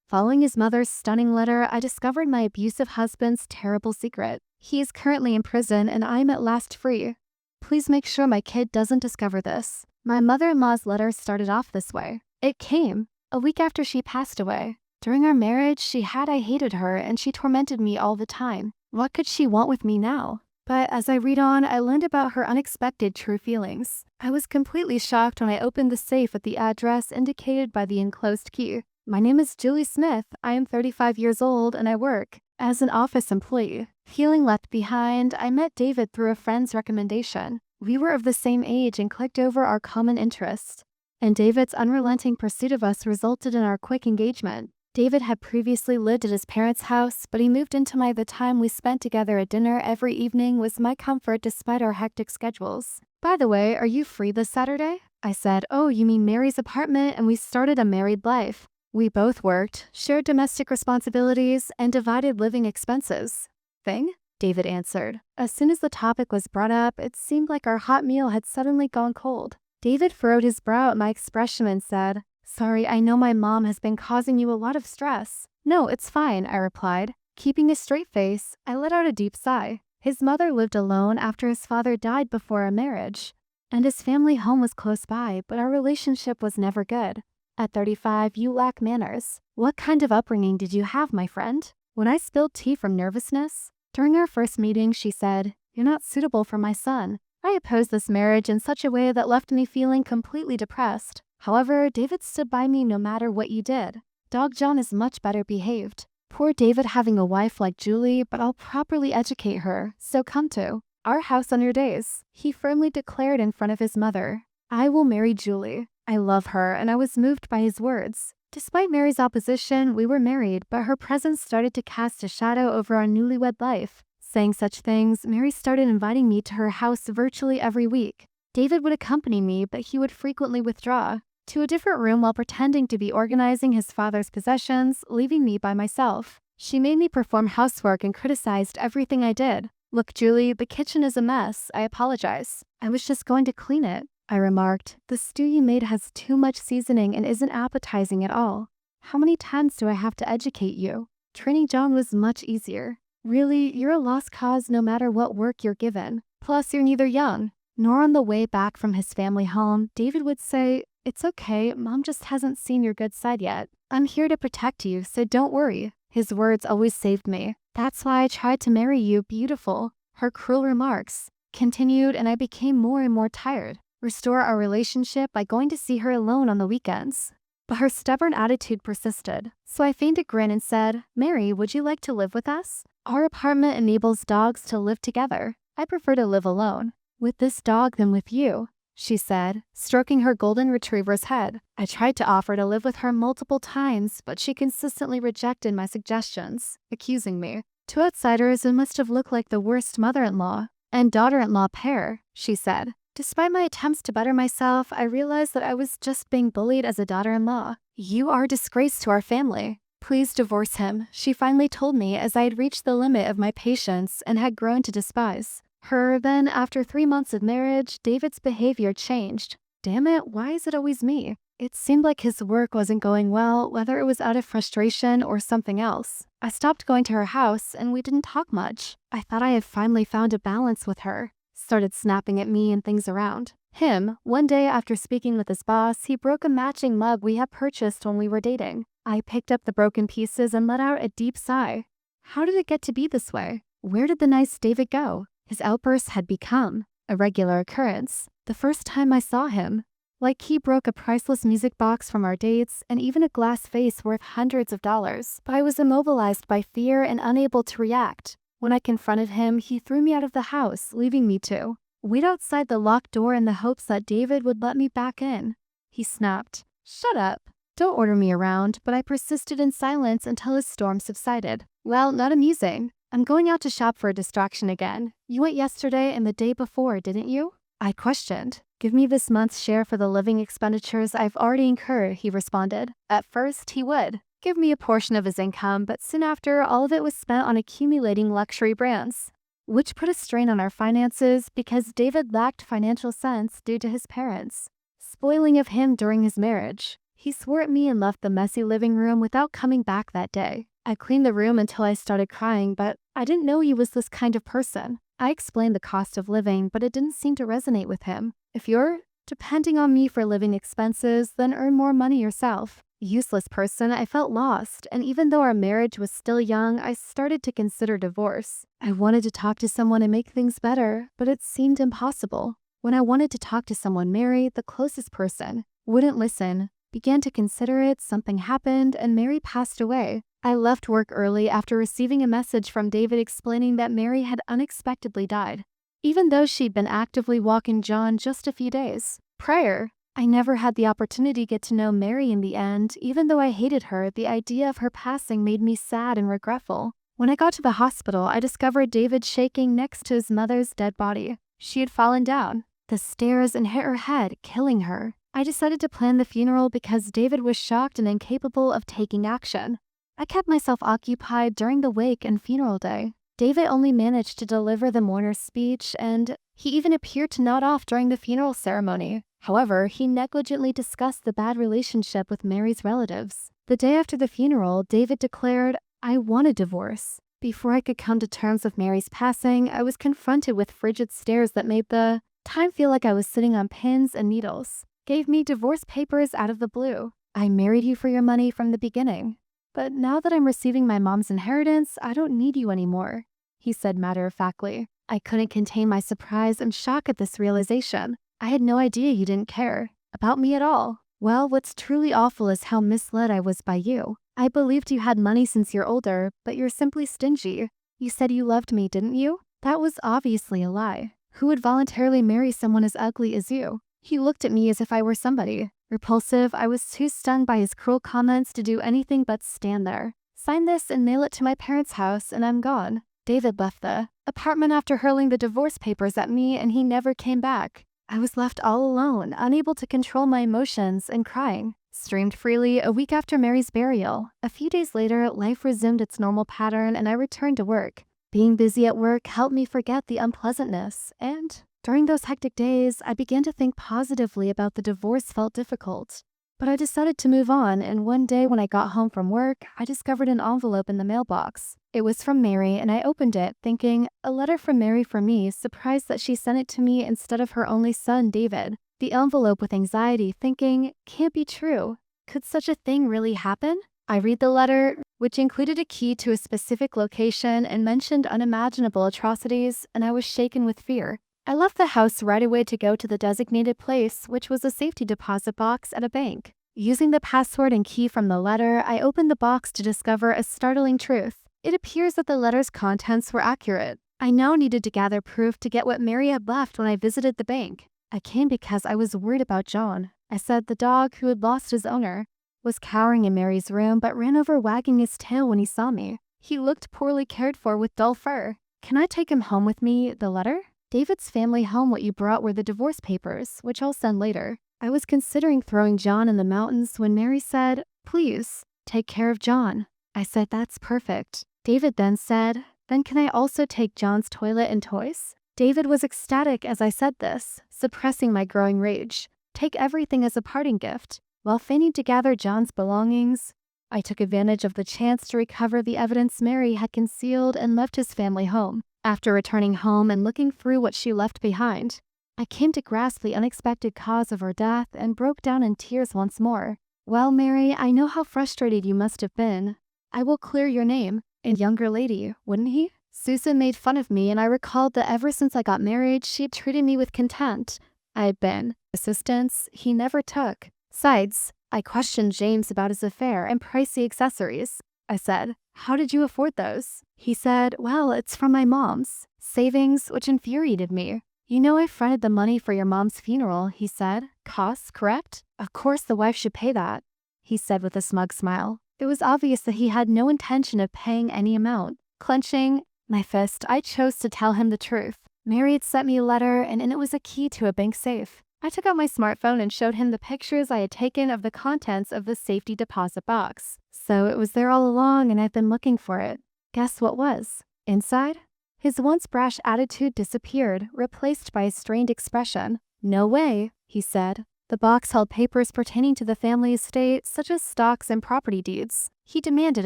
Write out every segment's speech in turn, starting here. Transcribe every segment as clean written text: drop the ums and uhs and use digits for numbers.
Following his mother's stunning letter, I discovered my abusive husband's terrible secret. He is currently in prison and I am at last free. Please make sure my kid doesn't discover this. My mother-in-law's letter started off this way. It came a week after she passed away. During our marriage, I hated her and she tormented me all the time. What could she want with me now? But as I read on, I learned about her unexpected true feelings. I was completely shocked when I opened the safe at the address indicated by the enclosed key. My name is Julie Smith. I am 35 years old and I work as an office employee. Feeling left behind, I met David through a friend's recommendation. We were of the same age and clicked over our common interests. And David's unrelenting pursuit of us resulted in our quick engagement. David had previously lived at his parents' house, but he moved into the time we spent together at dinner every evening was my comfort despite our hectic schedules. By the way, are you free this Saturday? I said, oh, you mean Mary's apartment, and we started a married life. We both worked, shared domestic responsibilities, and divided living expenses. Thing? David answered. As soon as the topic was brought up, it seemed like our hot meal had suddenly gone cold. David furrowed his brow at my expression and said, sorry, I know my mom has been causing you a lot of stress. No, it's fine, I replied. Keeping a straight face, I let out a deep sigh. His mother lived alone after his father died before our marriage, and his family home was close by, but our relationship was never good. At 35, you lack manners. What kind of upbringing did you have, my friend? When I spilled tea from nervousness, during our first meeting, she said, you're not suitable for my son. I opposed this marriage in such a way that left me feeling completely depressed. However, David stood by me no matter what you did. Dog John is much better behaved. Poor David having a wife like Julie, but I'll properly educate her, so come to our house on your days. He firmly declared in front of his mother, I will marry Julie. I love her, and I was moved by his words. Despite Mary's opposition, we were married, but her presence started to cast a shadow over our newlywed life. Saying such things, Mary started inviting me to her house virtually every week. David would accompany me, but he would frequently withdraw to a different room while pretending to be organizing his father's possessions, leaving me by myself. She made me perform housework and criticized everything I did. Look, Julie, the kitchen is a mess. I apologize. I was just going to clean it, I remarked. The stew you made has too much seasoning and isn't appetizing at all. How many times do I have to educate you? Training John was much easier. Really, you're a lost cause no matter what work you're given. Plus, you're neither young nor on the way back from his family home. David would say, it's okay, Mom just hasn't seen your good side yet. I'm here to protect you, so don't worry. His words always saved me. That's why I tried to marry you, beautiful. Her cruel remarks continued, and I became more and more tired. Restore our relationship by going to see her alone on the weekends. But her stubborn attitude persisted, so I feigned a grin and said, Mary, would you like to live with us? Our apartment enables dogs to live together. I prefer to live alone with this dog than with you, she said, stroking her golden retriever's head. I tried to offer to live with her multiple times, but she consistently rejected my suggestions, accusing me. To outsiders, it must have looked like the worst mother-in-law and daughter-in-law pair, she said. Despite my attempts to better myself, I realized that I was just being bullied as a daughter-in-law. You are a disgrace to our family. Please divorce him, she finally told me as I had reached the limit of my patience and had grown to despise her. Then, after 3 months of marriage, David's behavior changed. Damn it, why is it always me? It seemed like his work wasn't going well, whether it was out of frustration or something else. I stopped going to her house and we didn't talk much. I thought I had finally found a balance with her. Started snapping at me and things around him. One day after speaking with his boss, he broke a matching mug we had purchased when we were dating. I picked up the broken pieces and let out a deep sigh. How did it get to be this way? Where did the nice David go? His outbursts had become a regular occurrence. The first time I saw him, like he broke a priceless music box from our dates and even a glass vase worth hundreds of dollars. But I was immobilized by fear and unable to react. When I confronted him, he threw me out of the house, leaving me to wait outside the locked door in the hopes that David would let me back in. He snapped, Shut up. Don't order me around, but I persisted in silence until his storm subsided. Well, not amusing. I'm going out to shop for a distraction again. You went yesterday and the day before, didn't you? I questioned. Give me this month's share for the living expenditures I've already incurred, he responded. At first, he would give me a portion of his income, but soon after, all of it was spent on accumulating luxury brands, which put a strain on our finances because David lacked financial sense due to his parents' spoiling of him during his marriage. He swore at me and left the messy living room without coming back that day. I cleaned the room until I started crying, but I didn't know he was this kind of person. I explained the cost of living, but it didn't seem to resonate with him. If you're depending on me for living expenses, then earn more money yourself. Useless person, I felt lost, and even though our marriage was still young, I started to consider divorce. I wanted to talk to someone and make things better, but it seemed impossible. When I wanted to talk to someone married, the closest person wouldn't listen. Began to consider it, something happened, and Mary passed away. I left work early after receiving a message from David explaining that Mary had unexpectedly died, even though she'd been actively walking John just a few days prior. I never had the opportunity to get to know Mary in the end. Even though I hated her, the idea of her passing made me sad and regretful. When I got to the hospital, I discovered David shaking next to his mother's dead body. She had fallen down the stairs and hit her head, killing her. I decided to plan the funeral because David was shocked and incapable of taking action. I kept myself occupied during the wake and funeral day. David only managed to deliver the mourner's speech, and he even appeared to nod off during the funeral ceremony. However, he negligently discussed the bad relationship with Mary's relatives. The day after the funeral, David declared, "I want a divorce." Before I could come to terms with Mary's passing, I was confronted with frigid stares that made the time feel like I was sitting on pins and needles. Gave me divorce papers out of the blue. "I married you for your money from the beginning. But now that I'm receiving my mom's inheritance, I don't need you anymore," he said matter-of-factly. I couldn't contain my surprise and shock at this realization. I had no idea you didn't care about me at all. Well, what's truly awful is how misled I was by you. I believed you had money since you're older, but you're simply stingy. You said you loved me, didn't you? That was obviously a lie. Who would voluntarily marry someone as ugly as you? He looked at me as if I were somebody. Repulsive, I was too stung by his cruel comments to do anything but stand there. Sign this and mail it to my parents' house, and I'm gone. David left the apartment after hurling the divorce papers at me, and he never came back. I was left all alone, unable to control my emotions, and crying. Streamed freely a week after Mary's burial. A few days later, life resumed its normal pattern, and I returned to work. Being busy at work helped me forget the unpleasantness, and during those hectic days, I began to think positively about the divorce felt difficult. But I decided to move on, and one day when I got home from work, I discovered an envelope in the mailbox. It was from Mary, and I opened it, thinking, a letter from Mary for me, surprised that she sent it to me instead of her only son, David. The envelope with anxiety, thinking, can't be true. Could such a thing really happen? I read the letter, which included a key to a specific location and mentioned unimaginable atrocities, and I was shaken with fear. I left the house right away to go to the designated place, which was a safety deposit box at a bank. Using the password and key from the letter, I opened the box to discover a startling truth. It appears that the letter's contents were accurate. I now needed to gather proof to get what Mary had left when I visited the bank. I came because I was worried about John. I said the dog, who had lost his owner, was cowering in Mary's room but ran over wagging his tail when he saw me. He looked poorly cared for with dull fur. Can I take him home with me, the letter? David's family home. What you brought were the divorce papers, which I'll send later. I was considering throwing John in the mountains when Mary said, please, take care of John. I said, that's perfect. David then said, then can I also take John's toilet and toys? David was ecstatic as I said this, suppressing my growing rage. Take everything as a parting gift. While feigning to gather John's belongings, I took advantage of the chance to recover the evidence Mary had concealed and left his family home. After returning home and looking through what she left behind, I came to grasp the unexpected cause of her death and broke down in tears once more. Well, Mary, I know how frustrated you must have been. I will clear your name. And younger lady, wouldn't he? Susan made fun of me, and I recalled that ever since I got married, she had treated me with contempt. I had been assistance he never took. Besides, I questioned James about his affair and pricey accessories. I said, how did you afford those? He said, well, it's from my mom's savings, which infuriated me. You know, I fronted the money for your mom's funeral, he said. Costs, correct? Of course the wife should pay that, he said with a smug smile. It was obvious that he had no intention of paying any amount. Clenching my fist, I chose to tell him the truth. Mary had sent me a letter, and in it was a key to a bank safe. I took out my smartphone and showed him the pictures I had taken of the contents of the safety deposit box. So it was there all along, and I've been looking for it. Guess what was inside? His once brash attitude disappeared, replaced by a strained expression. No way, he said. The box held papers pertaining to the family estate, such as stocks and property deeds. He demanded,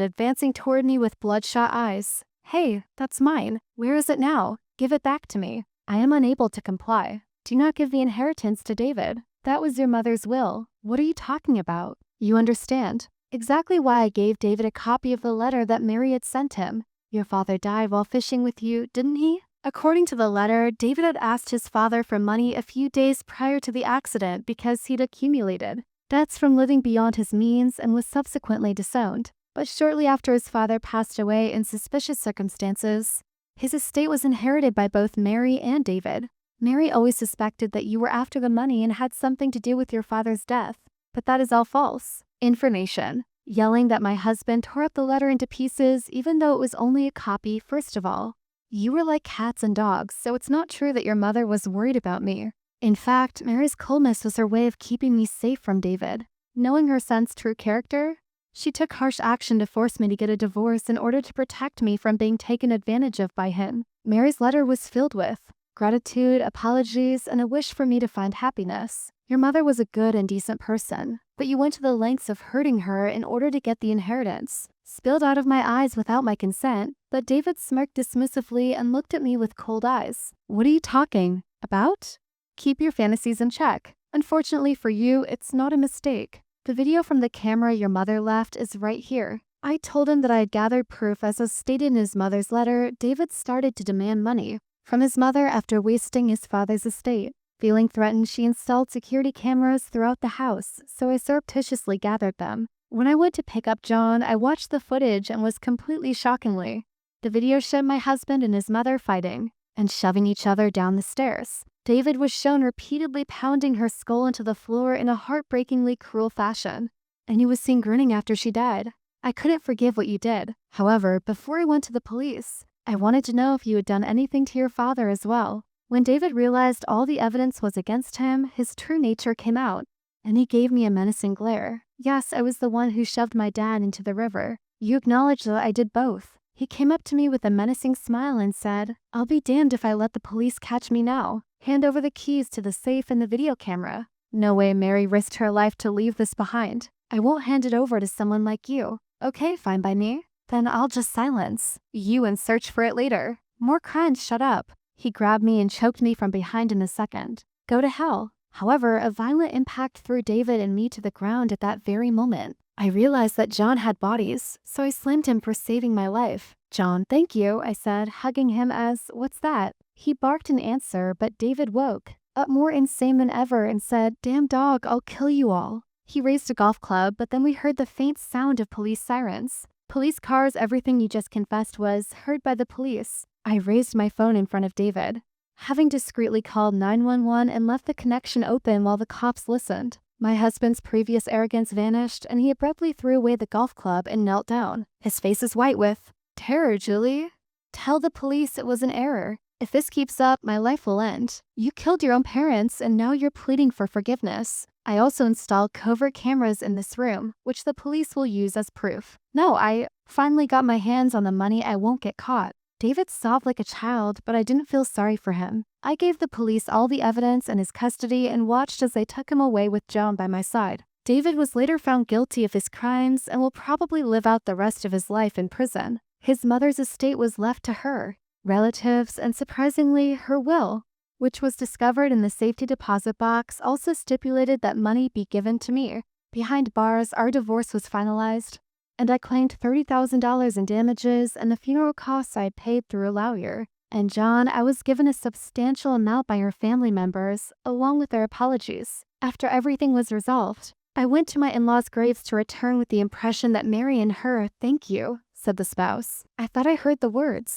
advancing toward me with bloodshot eyes. Hey, that's mine. Where is it now? Give it back to me. I am unable to comply. Do not give the inheritance to David. That was your mother's will. What are you talking about? You understand exactly why I gave David a copy of the letter that Mary had sent him. Your father died while fishing with you, didn't he? According to the letter, David had asked his father for money a few days prior to the accident because he'd accumulated debts from living beyond his means and was subsequently disowned. But shortly after his father passed away in suspicious circumstances, his estate was inherited by both Mary and David. Mary always suspected that you were after the money and had something to do with your father's death, but that is all false information. Yelling that my husband tore up the letter into pieces even though it was only a copy. First of all, you were like cats and dogs, so it's not true that your mother was worried about me. In fact, Mary's coldness was her way of keeping me safe from David. Knowing her son's true character, she took harsh action to force me to get a divorce in order to protect me from being taken advantage of by him. Mary's letter was filled with gratitude, apologies, and a wish for me to find happiness. Your mother was a good and decent person, but you went to the lengths of hurting her in order to get the inheritance. Spilled out of my eyes without my consent, but David smirked dismissively and looked at me with cold eyes. What are you talking about? Keep your fantasies in check. Unfortunately for you, it's not a mistake. The video from the camera your mother left is right here. I told him that I had gathered proof. As was stated in his mother's letter, David started to demand money from his mother after wasting his father's estate. Feeling threatened, she installed security cameras throughout the house, so I surreptitiously gathered them. When I went to pick up John, I watched the footage and was completely shockingly. The video showed my husband and his mother fighting and shoving each other down the stairs. David was shown repeatedly pounding her skull into the floor in a heartbreakingly cruel fashion, and he was seen grinning after she died. I couldn't forgive what you did. However, before I went to the police, I wanted to know if you had done anything to your father as well. When David realized all the evidence was against him, his true nature came out, and he gave me a menacing glare. Yes, I was the one who shoved my dad into the river. You acknowledge that I did both. He came up to me with a menacing smile and said, I'll be damned if I let the police catch me now. Hand over the keys to the safe and the video camera. No way Mary risked her life to leave this behind. I won't hand it over to someone like you. Okay, fine by me. Then I'll just silence you and search for it later. More crimes, shut up. He grabbed me and choked me from behind in a second. Go to hell. However, a violent impact threw David and me to the ground at that very moment. I realized that John had bodies, so I slammed him for saving my life. John, thank you, I said, hugging him as, what's that? He barked in answer, but David woke up more insane than ever and said, damn dog, I'll kill you all. He raised a golf club, but then we heard the faint sound of police sirens. Police cars, everything you just confessed was heard by the police. I raised my phone in front of David, having discreetly called 911 and left the connection open while the cops listened. My husband's previous arrogance vanished, and he abruptly threw away the golf club and knelt down. His face is white with terror. Julie, tell the police it was an error. If this keeps up, my life will end. You killed your own parents, and now you're pleading for forgiveness. I also installed covert cameras in this room, which the police will use as proof. No, I finally got my hands on the money. I won't get caught. David sobbed like a child, but I didn't feel sorry for him. I gave the police all the evidence in his custody and watched as they took him away with John by my side. David was later found guilty of his crimes and will probably live out the rest of his life in prison. His mother's estate was left to her, relatives, and surprisingly, her will, which was discovered in the safety deposit box, also stipulated that money be given to me. Behind bars, our divorce was finalized, and I claimed $30,000 in damages and the funeral costs I had paid through a lawyer. And John, I was given a substantial amount by your family members, along with their apologies. After everything was resolved, I went to my in-laws' graves to return with the impression that Mary and her, thank you, said the spouse. I thought I heard the words.